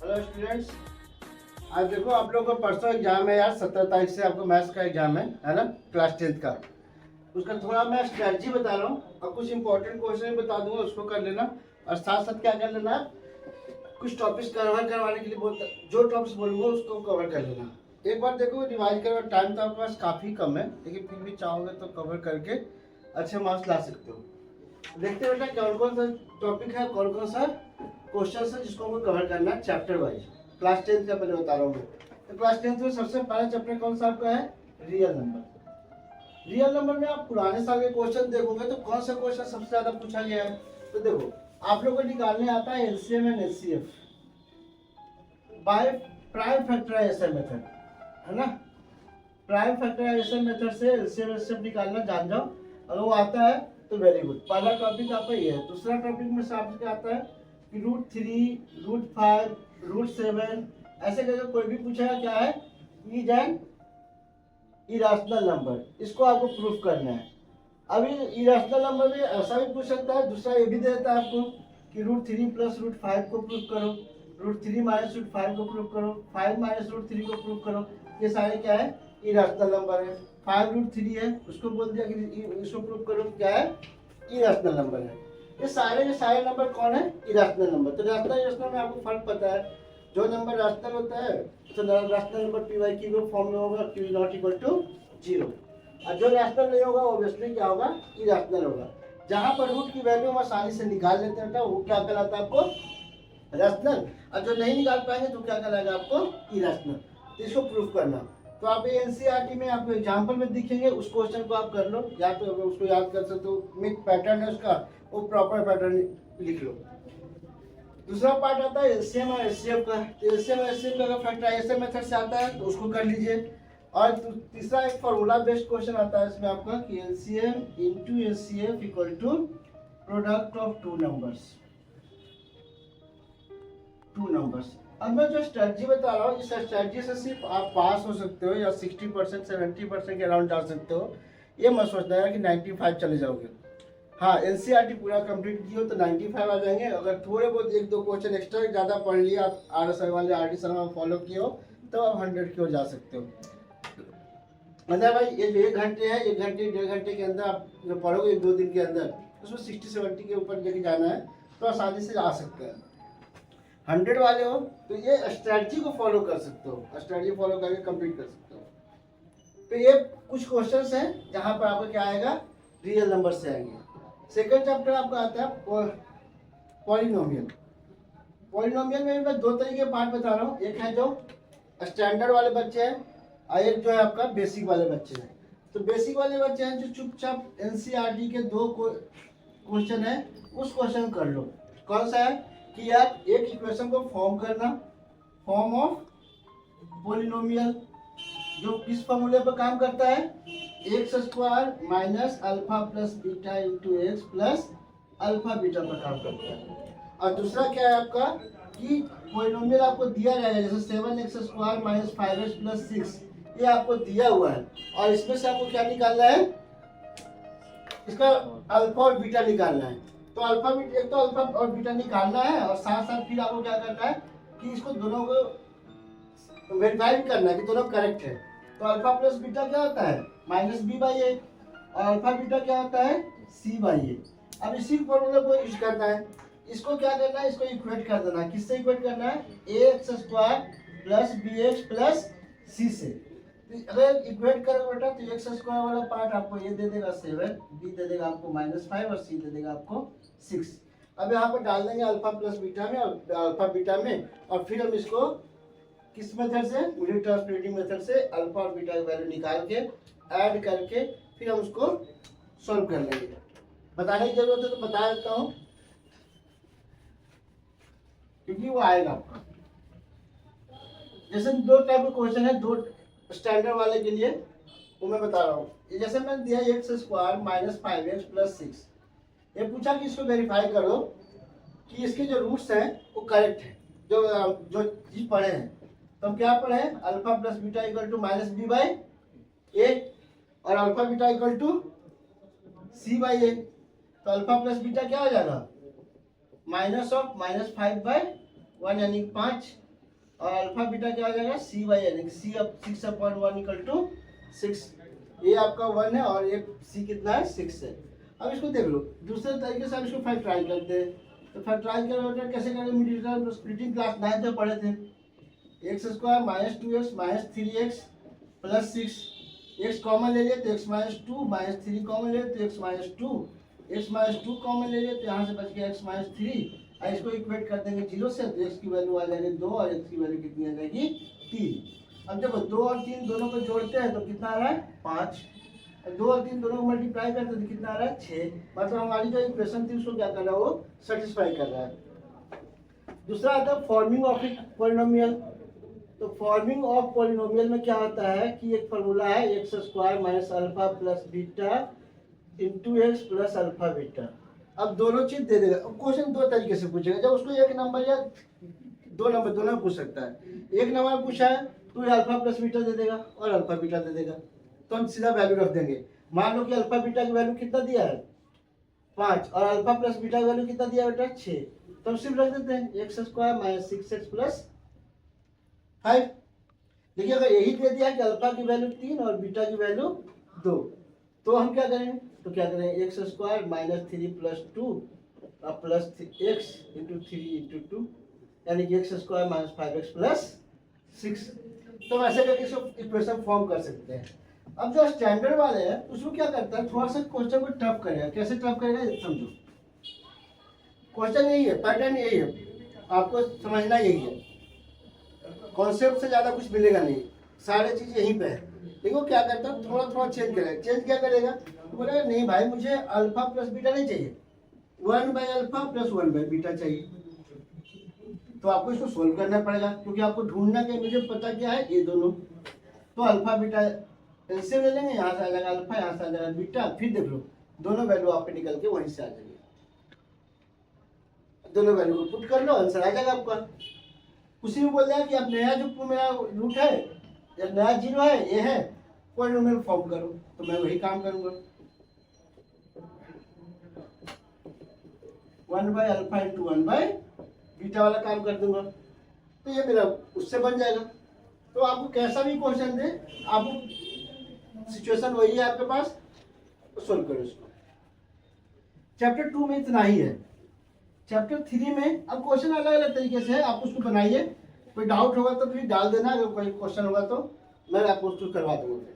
Hello students, आज देखो आप लोगों का परसों एग्जाम है यार। 17 तारीख से आपको मैथ्स का एग्जाम है ना, क्लास 10th का। उसका थोड़ा मैं स्ट्रैटेजी बता रहा हूँ और कुछ इंपॉर्टेंट क्वेश्चन बता दूंगा, उसको कर लेना। और साथ साथ क्या कर लेना, कुछ टॉपिक्स कवर करवाने के लिए जो टॉपिक्स बोलूँगा उसको कवर कर लेना। एक बार देखो रिवाइज करो, टाइम तो आपके पास काफ़ी कम है, लेकिन फिर भी चाहोगे तो कवर करके अच्छे मार्क्स ला सकते हो। देखते बेटा कौन कौन सा टॉपिक है, कौन कौन सा क्वेश्चन है जिसको हमको कवर करना है चैप्टर वाइज। क्लास 10th का पहले बता रहा हूँ मैं। तो क्लास 10th में सबसे पहला चैप्टर कौन सा आपका है, रियल नंबर। रियल नंबर में आप पुराने साल के क्वेश्चन देखोगे तो कौन सा क्वेश्चन सबसे ज्यादा पूछा गया है। तो देखो आप लोगों को निकालने आता है LCM and HCF by prime factorisation method, है ना। प्राइम फैक्टराइजेशन मेथड से एलसीएम एचसीएफ निकालना जान जाओ, अगर वो आता है तो वेरी गुड। पहला टॉपिक आपका ये है। दूसरा टॉपिक में से आपसे क्या आता है कि √3, √5, √7 ऐसे करके कोई भी पूछेगा क्या है, इज एन इरेशनल नंबर, इसको आपको प्रूफ करना है। अभी इरेशनल नंबर में ऐसा भी पूछ सकता है, दूसरा ये भी दे देता है आपको कि √3 + √5 को प्रूफ करो, √3 - √5 को प्रूफ करो, 5 - √3 को प्रूफ करो। ये सारे क्या है, इरेशनल नंबर है। 5√3 है, उसको बोल दिया कि इसको प्रूफ करो, क्या है, इरेशनल नंबर है। ये सारे नंबर कौन है, इरेशनल नंबर। तो रैशनल इरेशनल में आपको फर्क पता है। जो नंबर रैशनल होता है तो रैशनल नंबर p/q के फॉर्म में होगा, q ≠ 0। और जो रैशनल नहीं होगा ऑब्वियसली क्या होगा, इरेशनल होगा। जहां पर रूट की वैल्यू हम आसानी से निकाल लेते हैं वो क्या कहलाता है आपको, रैशनल। और जो नहीं निकाल पाएंगे तो क्या कहलाएगा आपको, इरेशनल। तो इसको प्रूफ करना। तो आप ये एनसीईआरटी में आपको एग्जाम्पल में दिखेंगे, उस क्वेश्चन को आप कर लो, या तो उसको याद कर सकते हो। मिक पैटर्न है उसका, वो प्रॉपर पैटर्न लिख लो। दूसरा पार्ट आता है एलसीएम और एचसीएफ का। तो एलसीएम और एचसीएफ का अगर फैक्टराइजेशन मेथड से आता है तो उसको कर लीजिए। और तीसरा एक फॉर्मूला बेस्ड क्वेश्चन आता है इसमें आपका कि LCM × HCF = product of two numbers. अब मैं जो स्ट्रेटजी बता रहा हूँ, इस स्ट्रेटजी से सिर्फ आप पास हो सकते हो या 60% 70% के अराउंड जा सकते हो। ये मत सोचना है कि 95 चले जाओगे। हाँ, एनसीईआरटी पूरा कंप्लीट किए हो तो 95 आ जाएंगे। अगर थोड़े बहुत 1-2 क्वेश्चन एक्स्ट्रा ज़्यादा पढ़ लिया, आप RS अग्रवाल या RD शर्मा फॉलो किए हो तो आप 100 की ओर जा सकते हो। मतलब भाई ये जो 1 घंटे है, 1 घंटे 1.5 घंटे के अंदर आप जो पढ़ोगे 2 दिन के अंदर, उसमें 60-70 के ऊपर लेके जाना है तो आसानी से आ सकते हैं। 100 वाले हो तो ये स्ट्रेटजी को फॉलो कर सकते हो, स्ट्रेटजी फॉलो करके कंप्लीट कर सकते हो। तो ये कुछ क्वेश्चंस हैं जहां पर आपका क्या आएगा, रियल नंबर से आएंगे। सेकंड चैप्टर आपका आता है पॉलिनोमियल। पॉलिनोमियल में मैं 2 तरीके के पार्ट बता रहा हूँ। एक है जो स्टैंडर्ड वाले बच्चे हैं और एक जो है आपका बेसिक वाले बच्चे हैं। तो बेसिक वाले बच्चे हैं जो चुपचाप एनसीईआरटी के 2 क्वेश्चन है, उस क्वेश्चन कर लो। कौन सा है कि यार एक इक्वेशन को फॉर्म करना, फॉर्म ऑफ पॉलिनोमियल, जो किस फॉर्मूले पर काम करता है, x² - α + β × x plus alpha beta पर काम करता है। और दूसरा क्या है आपका कि पॉलिनोमियल आपको दिया जाएगा, जैसे 7x² - 5x + 6, ये आपको दिया हुआ है। और इसमें से आपको क्या निकालना है, इसका अल्फा और बीटा निकालना है। तो अल्फा बीटा, एक तो अल्फा और बीटा निकालना है और साथ साथ फिर आपको क्या करना है कि इसको दोनों को वेरीफाई करना है कि दोनों करेक्ट है। तो अल्फा प्लस बीटा क्या होता है, -b/a, और अल्फा बीटा क्या होता है, c/a। अब इसी फॉर्मूले को यूज करना है। इसको क्या करना है, इसको इक्वेट कर देना है। किससे इक्वेट करना है, ax² + bx + c से। अगर इक्वेट करोगे बेटा तो x² वाला पार्ट आपको ये दे देगा 7, b दे देगा आपको -5 और c दे देगा आपको 6। अब यहाँ पर डाल देंगे अल्फा प्लस बीटा में और अल्फा बीटा में, और फिर हम इसको किस मेथड से, यूनिट टर्म स्प्लिटिंग मेथड से अल्फा और बीटा की वैल्यू निकाल के ऐड करके फिर हम उसको सॉल्व कर लेंगे। बताने की जरूरत है तो बता देता हूँ क्योंकि वो आएगा आपका। जैसे 2 टाइप के क्वेश्चन है, 2 स्टैंडर्ड वाले के लिए, वो मैं बता रहा हूँ। जैसे मैंने दिया x² - 5x + 6, ये पूछा कि इसको वेरीफाई करो कि इसके जो रूट्स हैं वो करेक्ट है, जो चीज पढ़े हैं। तो हम क्या पढ़े, अल्फा प्लस बीटा = -b/a और अल्फा बीटा = c/a। तो अल्फा प्लस बीटा क्या हो जाएगा, -5/1 यानी 5 और अल्फा बीटा क्या आ जाएगा C by N, C up 6/1 equal to 6। ये आपका 1 है और ये सी कितना है 6 है। अब इसको देख लो दूसरे तरीके से हम इसको फैक्टराइज करते हैं। तो फैक्टराइज कर कैसे करेंगे, मिडिल टर्म स्प्लिटिंग क्लास 9 में पढ़े थे। X square minus 2x minus 3x plus 6, x common ले लिए तो x माइनस 2 माइनस 3 कॉमन ले लिए तो x minus 2, x minus 2 common ले लिए तो यहाँ से बच गया x माइनस 3। और इसको इक्वेट कर देंगे 0 से तो x की वैल्यू आ जाएगी 2 और x की वैल्यू कितनी आ जाएगी 3। अब देखो 2 और 3 दोनों को जोड़ते हैं तो कितना आ रहा है 5, 2 और 3 दोनों को मल्टीप्लाई करते हैं तो कितना आ रहा है 6। मतलब हमारी जो इक्वेशन थी उसको क्या कर रहा है वो सेटिस्फाई कर रहा है। दूसरा आता है फॉर्मिंग ऑफ ए पॉलिनोमियल। तो फॉर्मिंग ऑफ पॉलिनोमियल में क्या होता है कि एक फॉर्मूला है x square minus alpha plus beta into x plus alpha beta. अब दोनों चीज दे देगा। अब क्वेश्चन दो तरीके से पूछेगा, जब उसको एक नंबर या दो नंबर दोनों पूछ सकता है। एक नंबर पूछा है तो ये अल्फा प्लस बीटा दे देगा और अल्फा बीटा दे देगा, तो हम सीधा वैल्यू रख देंगे। मान लो कि अल्फा बीटा की वैल्यू कितना दिया है 5 और अल्फा प्लस बीटा की वैल्यू कितना दिया है बेटा 6, तो हम सिर्फ रख देते हैं x square minus 6x plus 5। देखिए अगर यही दे दिया कि अल्फा की वैल्यू 3 और बीटा की वैल्यू 2, तो हम क्या करेंगे, तो क्या करेंगे एक्स स्क्वायर माइनस 3 प्लस 2 और प्लस एक्स इंटू 3 इंटू 2 यानी कि x square minus 5x plus 6। तो वैसे करके इसको इक्वेशन फॉर्म कर सकते हैं। अब जो स्टैंडर्ड वाले हैं उसको क्या करता है, थोड़ा सा क्वेश्चन को टफ करेगा। कैसे टफ करेगा समझो, क्वेश्चन यही है, पैटर्न यही है, आपको समझना यही है। कॉन्सेप्ट से ज़्यादा कुछ मिलेगा नहीं, सारे चीज़ यहीं पे है। देखो क्या करता है, थोड़ा थोड़ा चेंज करेगा। चेंज क्या करेगा, तो बोलेगा नहीं भाई मुझे अल्फा प्लस बीटा नहीं चाहिए, 1 by alpha plus 1 by beta चाहिए। तो आपको इसको सोल्व करना पड़ेगा, क्योंकि आपको ढूंढना कि मुझे पता क्या है ये दोनों। तो अल्फा बीटा एलसीएम ले लेंगे, यहाँ से आ जाएगा अल्फा, यहाँ से आ जाएगा बीटा, फिर देख लो दोनों वैल्यू आप पे निकल के वहीं से आ जाएगी। दोनों वैल्यू को पुट कर लो, आंसर आ जाएगा आपका। उसी में बोल दिया कि अब नया जो मेरा रूट है या नया जीरो है ये है, पॉलिनोमियल फॉर्म करो, तो मैं वही काम करूंगा। 1 by alpha into 1 by beta वाला काम कर दूंगा, तो ये मेरा उससे बन जाएगा। तो आपको कैसा भी क्वेश्चन दे, आपको सिचुएशन वही है आपके पास, तो सोल्व करो इसको। चैप्टर 2 में इतना ही है। चैप्टर 3 में अब क्वेश्चन अलग अलग तरीके से है, आप उसको बनाइए। कोई डाउट होगा तो फिर डाल देना, अगर कोई क्वेश्चन होगा तो मैं आपको उसको करवा दूंगा।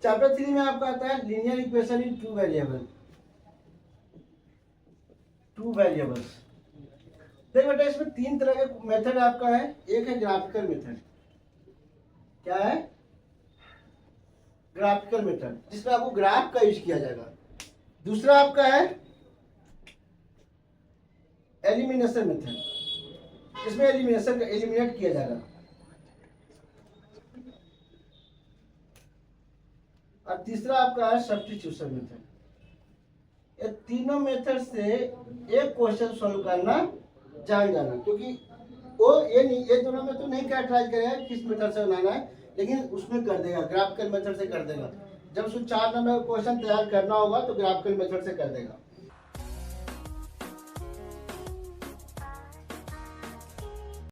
चैप्टर 3 में आपका आता है linear equation in two variables. देख बेटा इसमें 3 तरह के मेथड आपका है। एक है ग्राफिकल मेथड, क्या है ग्राफिकल मेथड, जिसमें आपको ग्राफ का यूज किया जाएगा। दूसरा आपका है एलिमिनेशन मेथड, इसमें एलिमिनेशन का एलिमिनेट किया जाएगा। और तीसरा आपका है सब्स्टिट्यूशन मेथड। ये तीनों मेथड से एक क्वेश्चन सॉल्व करना जान जाना, क्योंकि वो ये दोनों में तो नहीं कैरेक्टराइज करेगा किस मेथड से बनाना है, लेकिन उसमें कर देगा, ग्राफिकल मेथड से कर देगा। जब उसको 4 नंबर क्वेश्चन तैयार करना होगा तो ग्राफिकल मेथड से कर देगा।